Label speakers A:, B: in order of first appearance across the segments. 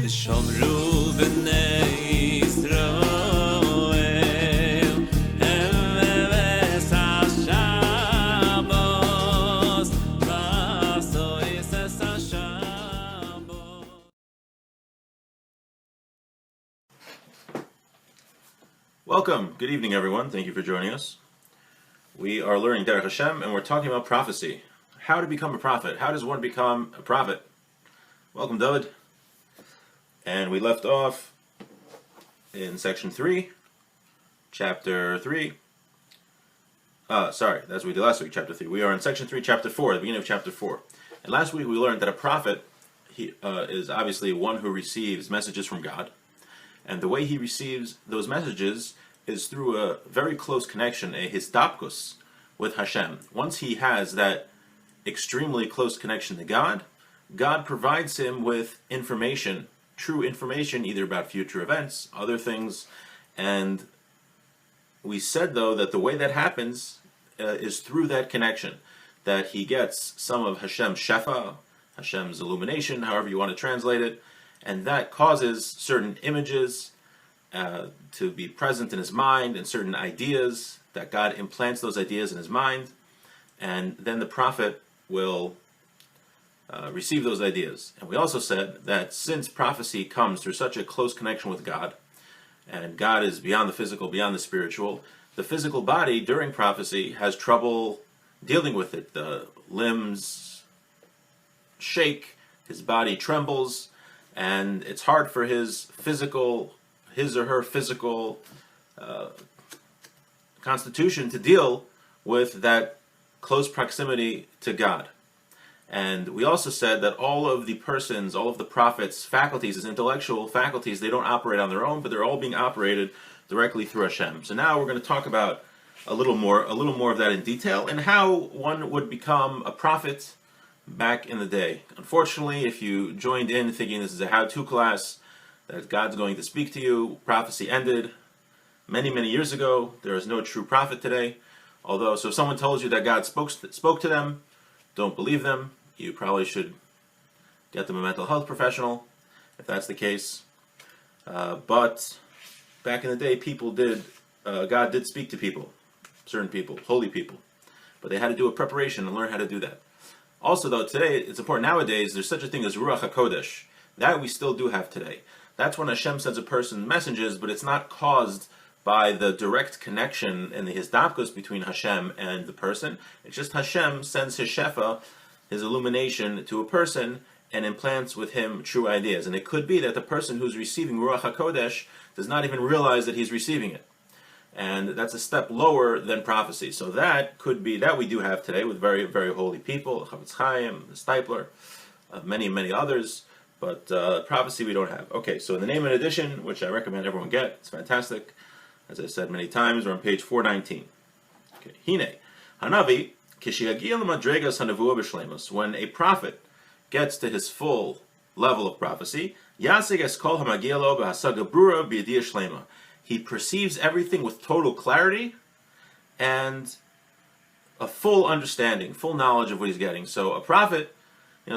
A: Shomru b'nei Yisrael Emes HaShabbos V'asois es HaShabbos.
B: Welcome. Good evening, everyone. Thank you for joining us. We are learning Derech Hashem, and we're talking about prophecy. How to become a prophet. How does one become a prophet? Welcome, David. And we left off in section 3, chapter 3. That's what we did last week, chapter 3. We are in section 3, chapter 4, the beginning of chapter 4. And last week we learned that a prophet is obviously one who receives messages from God. And the way he receives those messages is through a very close connection, a histapkus, with Hashem. Once he has that extremely close connection to God, God provides him with information, true information, either about future events, other things. And we said, though, that the way that happens is through that connection, that he gets some of Hashem's shefa, Hashem's illumination, however you want to translate it, and that causes certain images to be present in his mind, and certain ideas, that God implants those ideas in his mind, and then the prophet will receive those ideas. And we also said that since prophecy comes through such a close connection with God, and God is beyond the physical, beyond the spiritual, the physical body during prophecy has trouble dealing with it. The limbs shake, his body trembles, and it's hard for his or her physical constitution to deal with that close proximity to God. And we also said that all of the prophets' faculties, his intellectual faculties, they don't operate on their own, but they're all being operated directly through Hashem. So now we're going to talk about a little more of that in detail, and how one would become a prophet back in the day. Unfortunately, if you joined in thinking this is a how-to class, that God's going to speak to you, prophecy ended many, many years ago. There is no true prophet today. So if someone tells you that God spoke to them, don't believe them. You probably should get them a mental health professional, if that's the case. But back in the day, God did speak to people, certain people, holy people. But they had to do a preparation and learn how to do that. Also, though, today, it's important nowadays, there's such a thing as Ruach HaKodesh. That we still do have today. That's when Hashem sends a person messages, but it's not caused by the direct connection and the hisdapkus between Hashem and the person. It's just Hashem sends his shefa, his illumination, to a person and implants with him true ideas. And it could be that the person who's receiving Ruach HaKodesh does not even realize that he's receiving it. And that's a step lower than prophecy. So that could be, that we do have today with very, very holy people, Chavetz Chaim, the Stipler, many, many others. But prophecy we don't have. Okay, so in the Name and Edition, which I recommend everyone get, it's fantastic. As I said many times, we're on page 419. Okay, Hine, Hanavi, Kishiagia l'madregas hanavua b'shleimus. When a prophet gets to his full level of prophecy, Yasig es kol hamagia lo b'hasaga brura b'yadiyah shleima. He perceives everything with total clarity and a full understanding, full knowledge of what he's getting. So a prophet,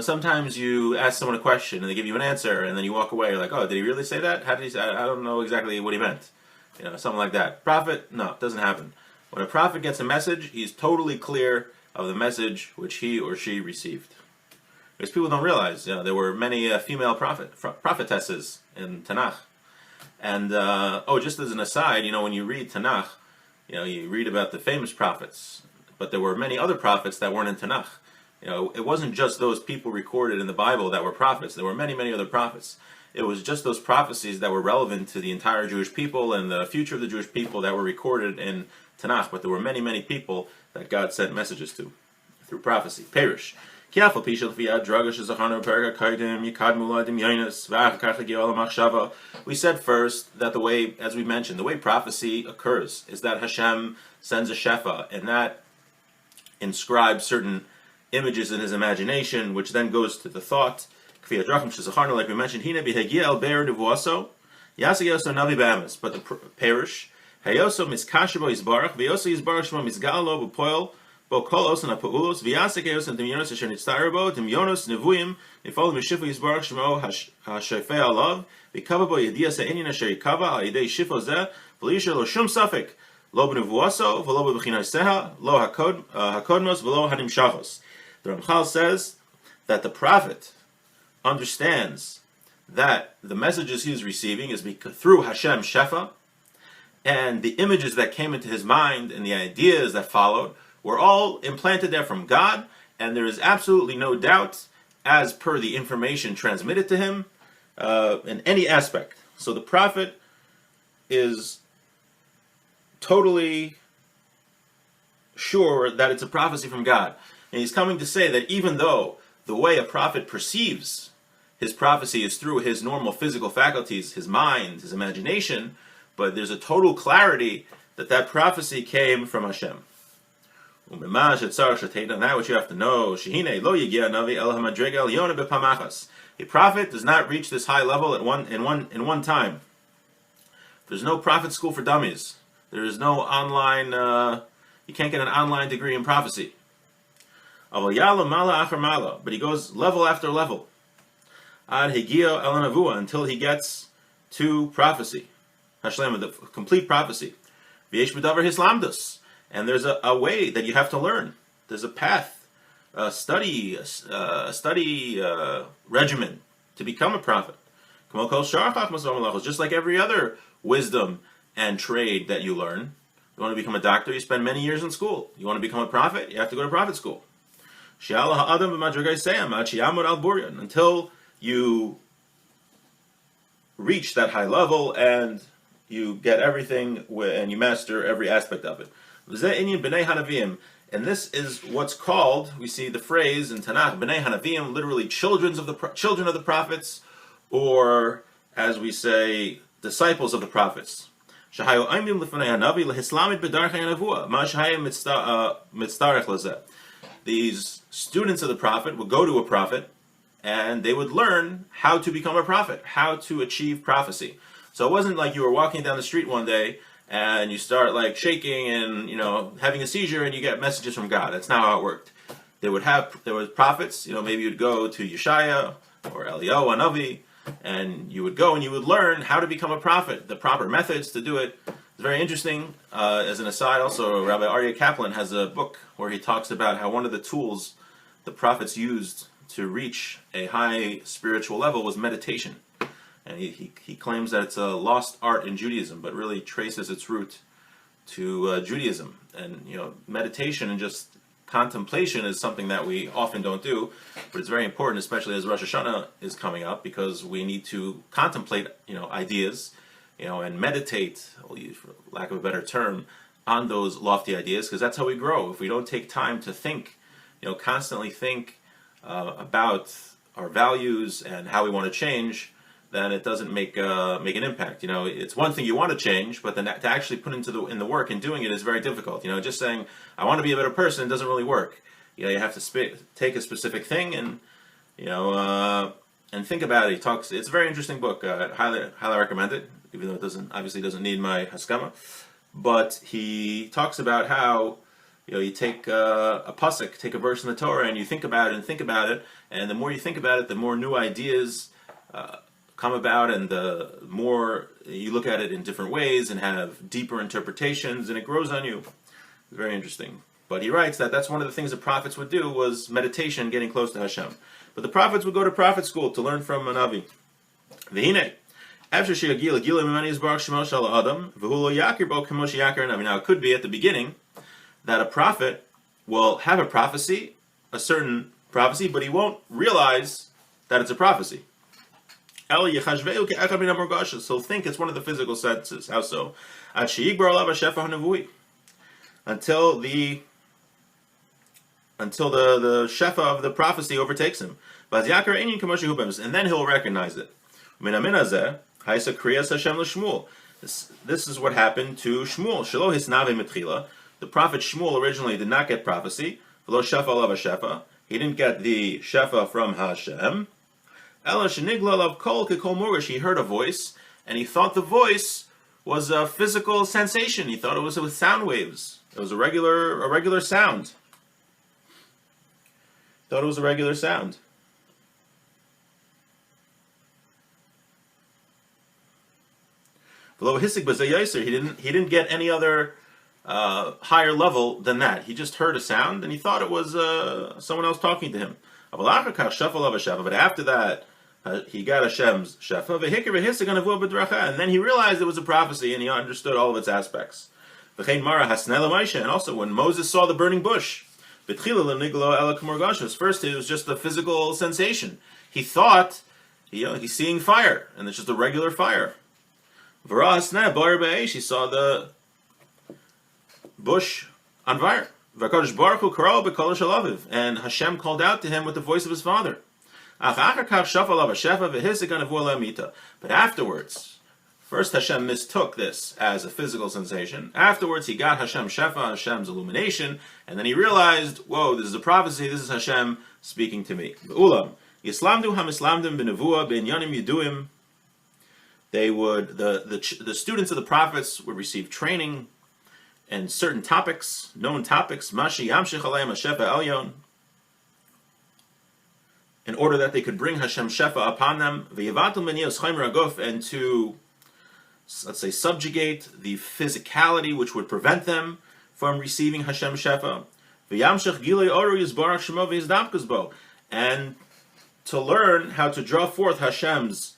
B: sometimes you ask someone a question and they give you an answer, and then you walk away. You're like, oh, did he really say that? How did he say? I don't know exactly what he meant. Something like that. Prophet, no, it doesn't happen. When a prophet gets a message, he's totally clear of the message which he or she received. Because people don't realize, there were many female prophetesses in Tanakh. And, just as an aside, when you read Tanakh, you read about the famous prophets, but there were many other prophets that weren't in Tanakh. It wasn't just those people recorded in the Bible that were prophets. There were many, many other prophets. It was just those prophecies that were relevant to the entire Jewish people and the future of the Jewish people that were recorded in Tanakh. But there were many, many people that God sent messages to through prophecy. Perish. We said first that the way, as we mentioned, the way prophecy occurs is that Hashem sends a shefa, and that inscribes certain images in his imagination, which then goes to the thought. Like we mentioned, but the parish, bo kol osan ha'pa'ulos v'yasek eos and dimyonos asher nitzta'er bo dimyonos nevuim nifol mishifu yisbarach shemo ha'shefei alav v'kava bo yediyas ha'inyan asher yikava al yidei shifo zeh v'liyisher lo shum safek lo b'nevuaso v'lo b'b'chinas seha lo hakodmos v'lo hanimshachos. The Ramchal says that the prophet understands that the messages he is receiving is through Hashem Shefa, and the images that came into his mind and the ideas that followed were all implanted there from God, and there is absolutely no doubt, as per the information transmitted to him, in any aspect. So the prophet is totally sure that it's a prophecy from God. And he's coming to say that even though the way a prophet perceives his prophecy is through his normal physical faculties, his mind, his imagination, but there's a total clarity that that prophecy came from Hashem. And that which you have to know, a prophet does not reach this high level in one time. There's no prophet school for dummies. There is no online, you can't get an online degree in prophecy. But he goes level after level until he gets to prophecy, Hashem, the complete prophecy. And there's a way that you have to learn. There's a path, a study regimen to become a prophet. Just like every other wisdom and trade that you learn. You want to become a doctor, you spend many years in school. You want to become a prophet, you have to go to prophet school. Until you reach that high level and you get everything and you master every aspect of it. And this is what's called, we see the phrase in Tanakh, B'nai Hanavim, literally children of the prophets, or as we say, disciples of the prophets. These students of the prophet would go to a prophet and they would learn how to become a prophet, how to achieve prophecy. So it wasn't like you were walking down the street one day and you start like shaking and having a seizure and you get messages from God. That's not how it worked. There was prophets, maybe you'd go to Yeshaya or Eliyahu Hanavi, and you would go and you would learn how to become a prophet, the proper methods to do it. It's very interesting. As an aside, also, Rabbi Aryeh Kaplan has a book where he talks about how one of the tools the prophets used to reach a high spiritual level was meditation. And he claims that it's a lost art in Judaism, but really traces its root to Judaism. And meditation and just contemplation is something that we often don't do, but it's very important, especially as Rosh Hashanah is coming up, because we need to contemplate, ideas, and meditate, for lack of a better term, on those lofty ideas, because that's how we grow. If we don't take time to think, constantly think about our values and how we want to change, then it doesn't make an impact. It's one thing you want to change, but then to actually put in the work and doing it is very difficult. Just saying I want to be a better person doesn't really work. You have to take a specific thing and and think about it. It's a very interesting book. Highly recommend it, even though it obviously doesn't need my haskama. But he talks about how you take a pasuk, take a verse in the Torah, and you think about it, and the more you think about it, the more new ideas come about, and the more you look at it in different ways and have deeper interpretations, and it grows on you. It's very interesting. But he writes that that's one of the things the prophets would do was meditation, getting close to Hashem. But the prophets would go to prophet school to learn from a Navi. Now it could be at the beginning that a prophet will have a prophecy, a certain prophecy, but he won't realize that it's a prophecy. So think it's one of the physical senses. How so? Until the shefa of the prophecy overtakes him. And then he'll recognize it. This is what happened to Shmuel. The prophet Shmuel originally did not get prophecy. He didn't get the shefa from Hashem. He heard a voice, and he thought the voice was a physical sensation. He thought it was with sound waves. It was a regular sound. thought it was a regular sound. Below Hisik Bazayaser, he didn't get any other higher level than that. He just heard a sound and he thought it was someone else talking to him. But after that, he got Hashem's shefa, and then he realized it was a prophecy and he understood all of its aspects. And also when Moses saw the burning bush, first it was just a physical sensation. He thought, he's seeing fire, and it's just a regular fire. He saw the bush on fire. And Hashem called out to him with the voice of his father. But afterwards, first Hashem mistook this as a physical sensation. Afterwards, he got Hashem Shefa, Hashem's illumination, and then he realized, whoa, this is a prophecy, this is Hashem speaking to me. They would, the students of the prophets would receive training and certain topics, known topics, Mashi Yamshich Aleim Hashefa Elyon, in order that they could bring Hashem Shefa upon them, and to, let's say, subjugate the physicality which would prevent them from receiving Hashem Shefa, and to learn how to draw forth Hashem's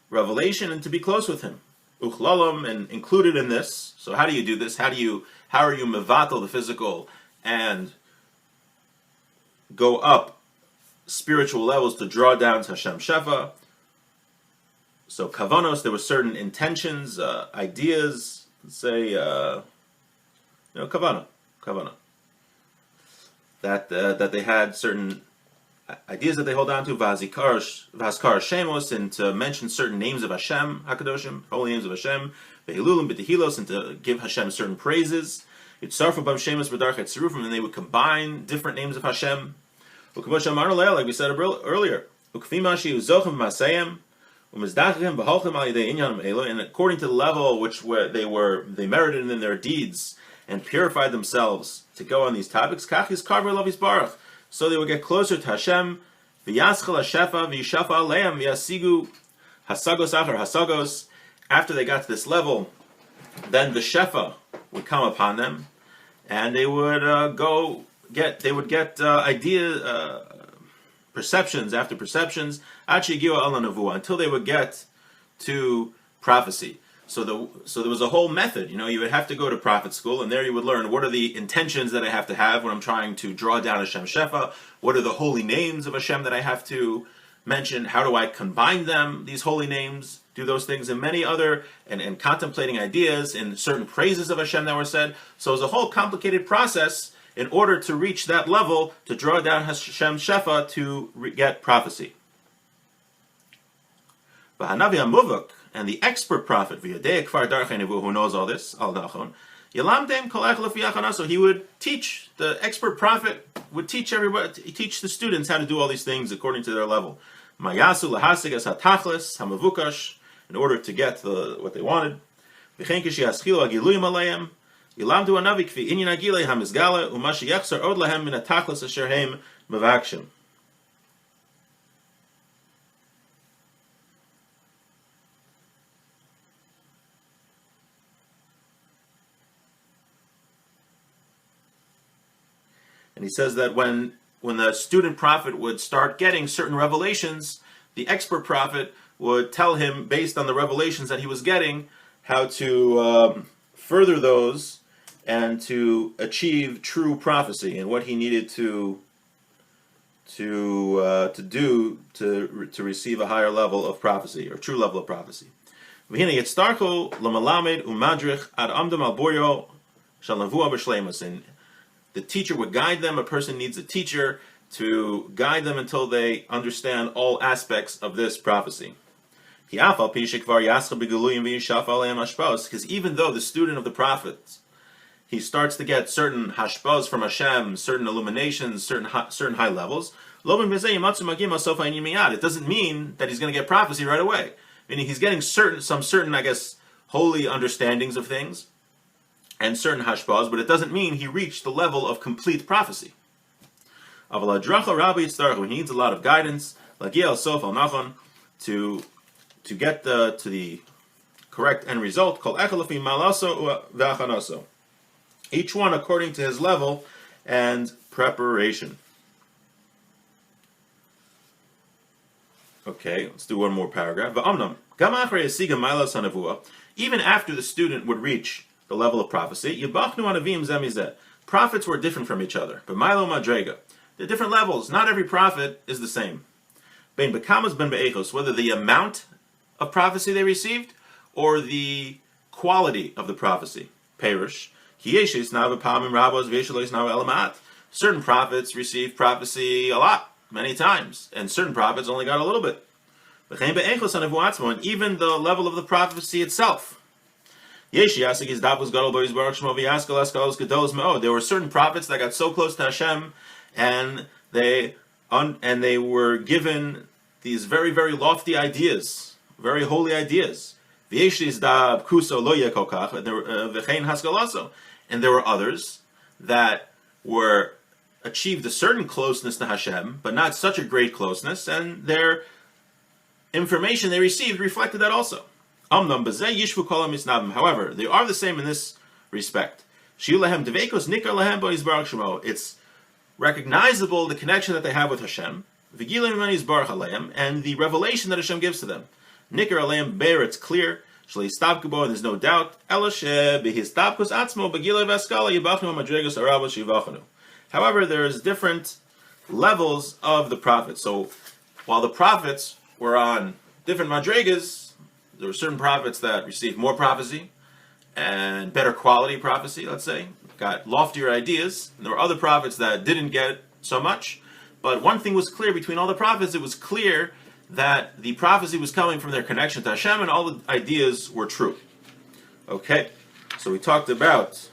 B: revelation and to be close with Him. Uchlalam, and included in this. So how do you do this? How are you mevatel the physical and go up spiritual levels to draw down to Hashem Shefa? So kavanos, there were certain intentions, ideas. Let's say, kavana, that they had certain ideas that they hold on to, vaskar shemos, and to mention certain names of Hashem, hakadoshim, holy names of Hashem, vehilulim b'tehilos, and to give Hashem certain praises. Yitzarfu bam shemos b'darchet tzirufim, and they would combine different names of Hashem. U'kavosh amar leil, like we said earlier, ukfimashi uzochem masayim, umizdachim v'holchem al yidei inyanim elo, and according to the level which they merited in their deeds and purified themselves to go on these topics, kach yizkarvu elav yisbarach. So they would get closer to Hashem. V'yaschel hashefa v'yishafa aleim v'yasigu hasagos achar hasagos. After they got to this level, then the shefa would come upon them, and they would get perceptions after perceptions, until they would get to prophecy. So there was a whole method. You would have to go to prophet school, and there you would learn what are the intentions that I have to have when I'm trying to draw down Hashem Shefa. What are the holy names of Hashem that I have to mention? How do I combine them, these holy names, do those things, and many other, and contemplating ideas and certain praises of Hashem that were said. So it was a whole complicated process in order to reach that level, to draw down Hashem Shefa to get prophecy. V'hanavi HaMuvak, and the expert prophet, who knows all this, so he would teach, the expert prophet would teach everybody, teach the students how to do all these things according to their level. In order to get what they wanted. And he says that when the student prophet would start getting certain revelations, the expert prophet would tell him, based on the revelations that he was getting, how to further those and to achieve true prophecy, and what he needed to do to receive a higher level of prophecy, or true level of prophecy. And the teacher would guide them. A person needs a teacher to guide them until they understand all aspects of this prophecy. Because even though the student of the prophets, he starts to get certain hashpaz from Hashem, certain illuminations, certain high levels, it doesn't mean that he's going to get prophecy right away. Meaning he's getting some certain, I guess, holy understandings of things, and certain hashpaz, but it doesn't mean he reached the level of complete prophecy. Aval hadracha rabbi yitzarach, when he needs a lot of guidance, lagia al sof al nachon, to get to the correct end result, kol echad lefi malaso v'achanaso, each one according to his level and preparation. Okay, let's do one more paragraph. V'amnam, gam achrei hasiga malas hanavua, even after the student would reach the level of prophecy, yibachnu anavim zeh mizeh, prophets were different from each other. But milo madrega, they're different levels. Not every prophet is the same. Ben bekamas ben be'echos, whether the amount of prophecy they received or the quality of the prophecy. Perush, kiyeshes na v'pamim rabos v'yeshelos na v'elamat. Certain prophets received prophecy a lot, many times, and certain prophets only got a little bit. And even the level of the prophecy itself. There were certain prophets that got so close to Hashem, and they were given these very, very lofty ideas, very holy ideas. And there were others that were achieved a certain closeness to Hashem, but not such a great closeness, and their information they received reflected that also. However, they are the same in this respect. It's recognizable the connection that they have with Hashem, and the revelation that Hashem gives to them. It's clear, and there's no doubt. However, there's different levels of the prophets. So, while the prophets were on different madrigas, there were certain prophets that received more prophecy and better quality prophecy, let's say, got loftier ideas. And there were other prophets that didn't get so much. But one thing was clear between all the prophets, it was clear that the prophecy was coming from their connection to Hashem, and all the ideas were true. Okay, so we talked about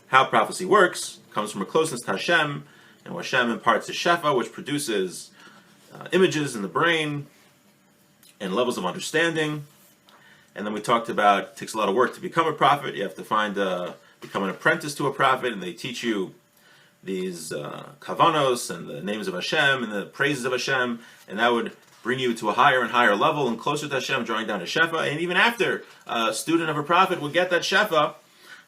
B: how prophecy works. It comes from a closeness to Hashem, and Hashem imparts His shefa, which produces images in the brain and levels of understanding. And then we talked about it takes a lot of work to become a prophet. You have to become an apprentice to a prophet, and they teach you these kavanos and the names of Hashem and the praises of Hashem, and that would bring you to a higher and higher level and closer to Hashem, drawing down to shefa. And even after a student of a prophet would get that shefa,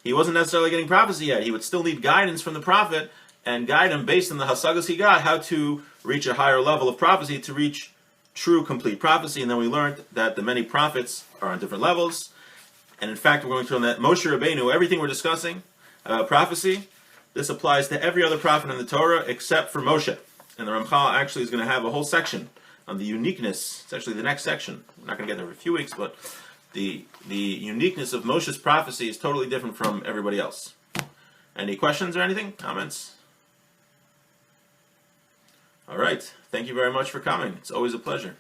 B: he wasn't necessarily getting prophecy yet. He would still need guidance from the prophet and guide him based on the hasagas he got, how to reach a higher level of prophecy, to reach true, complete prophecy. And then we learned that the many prophets are on different levels. And in fact, we're going to learn that Moshe Rabbeinu, everything we're discussing about prophecy, this applies to every other prophet in the Torah except for Moshe. And the Ramchal actually is going to have a whole section on the uniqueness. It's actually the next section. We're not going to get there for a few weeks, but the uniqueness of Moshe's prophecy is totally different from everybody else. Any questions or anything? Comments? All right. Thank you very much for coming. It's always a pleasure.